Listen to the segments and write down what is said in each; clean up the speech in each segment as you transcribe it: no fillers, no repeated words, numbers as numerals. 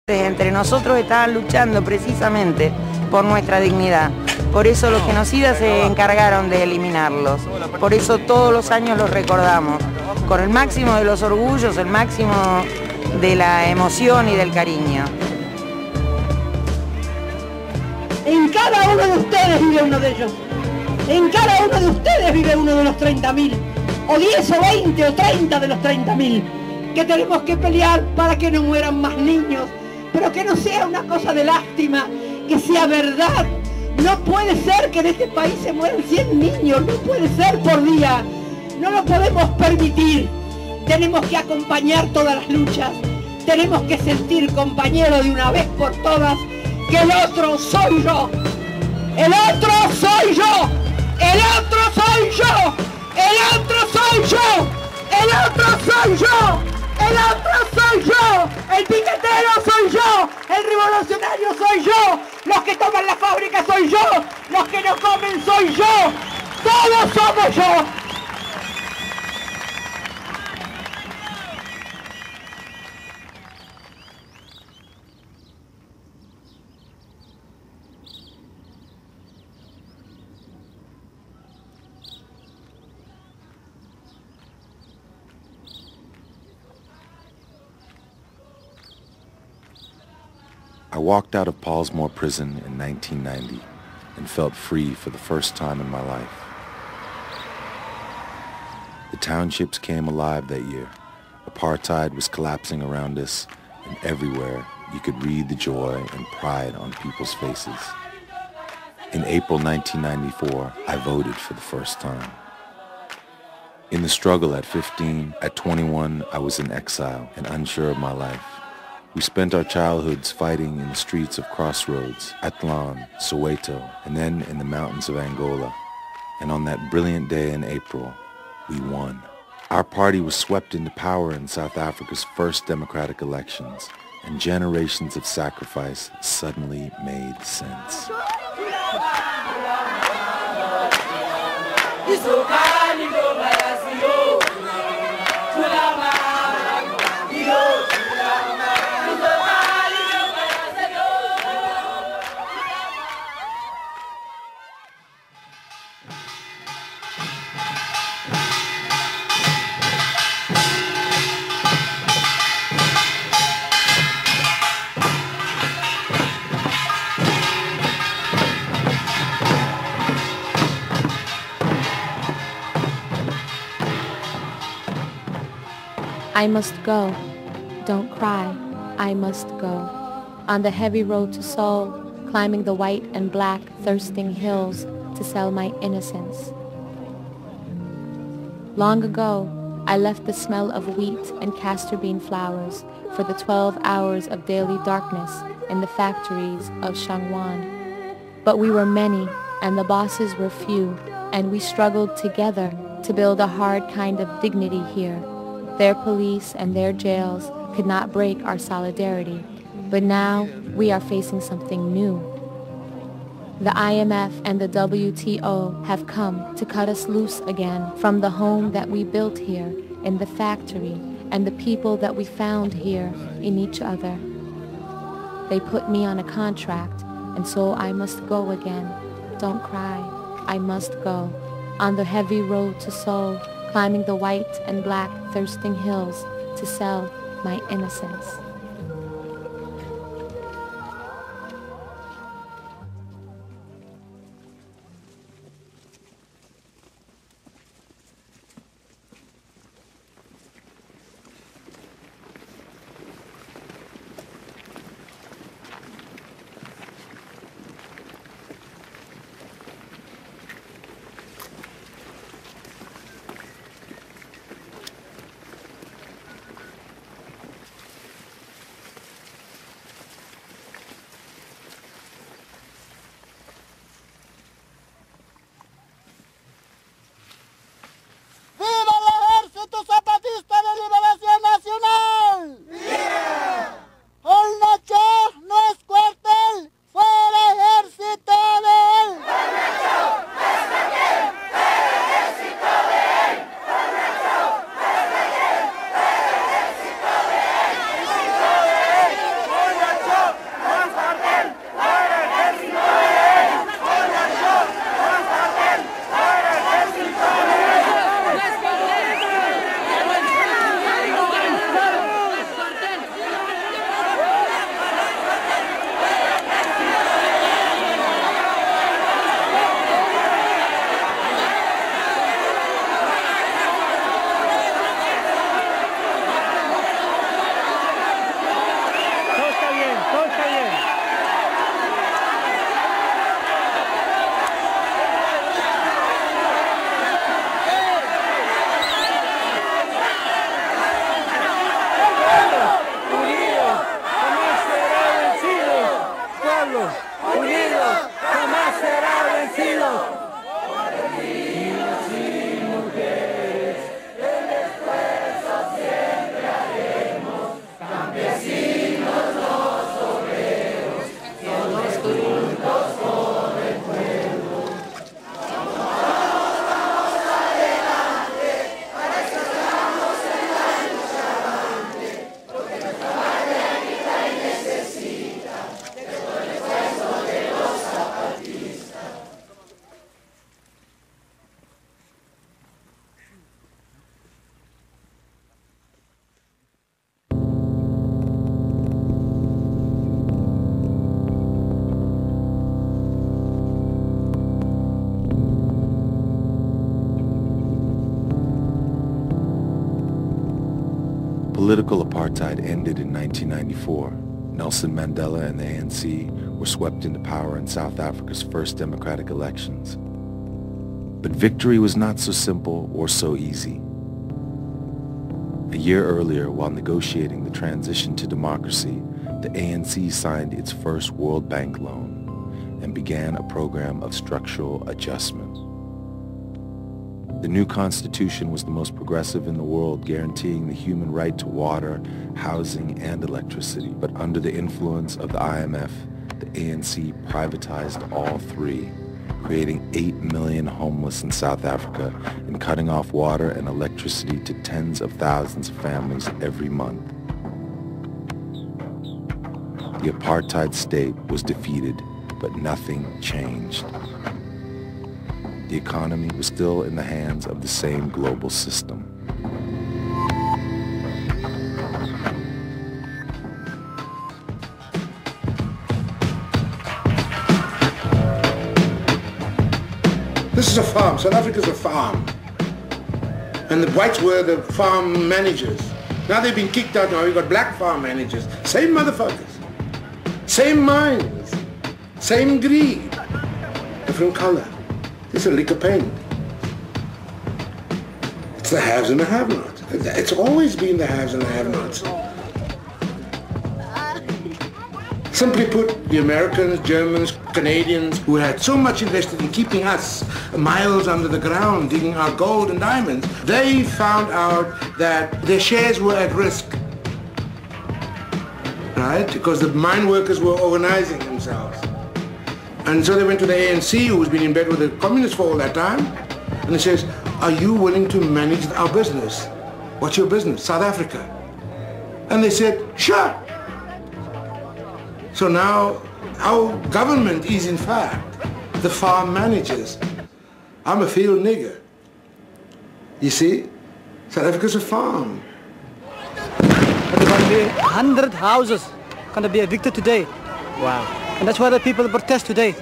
Entre nosotros estaban luchando precisamente por nuestra dignidad. Por eso los genocidas se encargaron de eliminarlos. Por eso todos los años los recordamos. Con el máximo de los orgullos, el máximo de la emoción y del cariño. En cada uno de ustedes vive uno de ellos. En cada uno de ustedes vive uno de los 30.000. O 10 o 20 o 30 de los 30.000. Que tenemos que pelear para que no mueran más niños. Pero que no sea una cosa de lástima, que sea verdad. No puede ser que en este país se mueran 100 niños, no puede ser por día. No lo podemos permitir. Tenemos que acompañar todas las luchas. Tenemos que sentir, compañeros, de una vez por todas, que el otro soy yo. El otro soy yo. El otro soy yo. El otro soy yo. El otro soy yo. El otro soy yo, el piquetero soy yo, el revolucionario soy yo, los que toman la fábrica soy yo, los que no comen soy yo, todos somos yo. I walked out of Paulsmoor Prison in 1990 and felt free for the first time in my life. The townships came alive that year. Apartheid was collapsing around us, and everywhere you could read the joy and pride on people's faces. In April 1994, I voted for the first time. In the struggle at 15, at 21, I was in exile and unsure of my life. We spent our childhoods fighting in the streets of Crossroads, Atlan, Soweto, and then in the mountains of Angola. And on that brilliant day in April, we won. Our party was swept into power in South Africa's first democratic elections, and generations of sacrifice suddenly made sense. I must go, don't cry, I must go. On the heavy road to Seoul, climbing the white and black thirsting hills to sell my innocence. Long ago, I left the smell of wheat and castor bean flowers for the 12 hours of daily darkness in the factories of Shangwan. But we were many, and the bosses were few, and we struggled together to build a hard kind of dignity here. Their police and their jails could not break our solidarity, but now we are facing something new. The IMF and the WTO have come to cut us loose again from the home that we built here in the factory and the people that we found here in each other. They put me on a contract, and so I must go again. Don't cry, I must go. On the heavy road to Seoul, climbing the white and black thirsting hills to sell my innocence. Political apartheid ended in 1994. Nelson Mandela and the ANC were swept into power in South Africa's first democratic elections. But victory was not so simple or so easy. A year earlier, while negotiating the transition to democracy, the ANC signed its first World Bank loan and began a program of structural adjustment. The new constitution was the most progressive in the world, guaranteeing the human right to water, housing, and electricity. But under the influence of the IMF, the ANC privatized all three, creating 8 million homeless in South Africa and cutting off water and electricity to tens of thousands of families every month. The apartheid state was defeated, but nothing changed. The economy was still in the hands of the same global system. This is a farm. South Africa is a farm. And the whites were the farm managers. Now they've been kicked out. Now we've got black farm managers. Same motherfuckers. Same minds. Same greed. Different color. It's a lick of paint. It's the haves and the have-nots. It's always been the haves and the have-nots. Simply put, the Americans, Germans, Canadians, who had so much invested in keeping us miles under the ground, digging our gold and diamonds, they found out that their shares were at risk. Right? Because the mine workers were organizing themselves. And so they went to the ANC, who's been in bed with the communists for all that time, and he says, are you willing to manage our business? What's your business? South Africa. And they said, sure. So now our government is in fact the farm managers. I'm a field nigger. You see, South Africa's a farm. But there are going to be 100 houses going to be evicted today. Wow. And that's why the people protest today.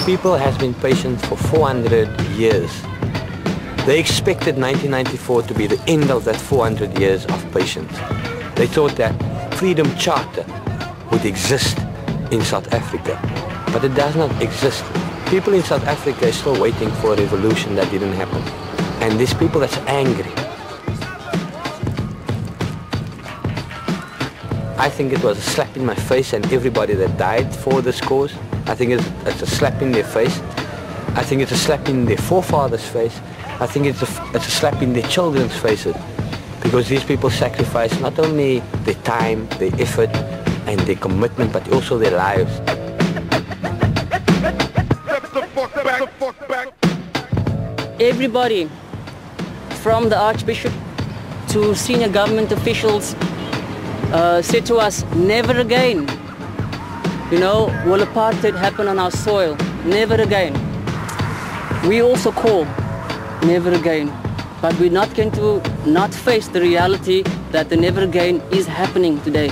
People has been patient for 400 years. They expected 1994 to be the end of that 400 years of patience. They thought that Freedom Charter would exist in South Africa, but it does not exist. People in South Africa are still waiting for a revolution that didn't happen. And these people that's angry. I think it was a slap in my face, and everybody that died for this cause, I think it's a slap in their face. I think it's a slap in their forefathers' face. I think it's a slap in their children's faces, because these people sacrifice not only their time, their effort, and their commitment, but also their lives. Everybody, from the Archbishop to senior government officials, said to us, never again, will apartheid happen on our soil. Never again. We also call, never again. But we're not going to not face the reality that the never again is happening today.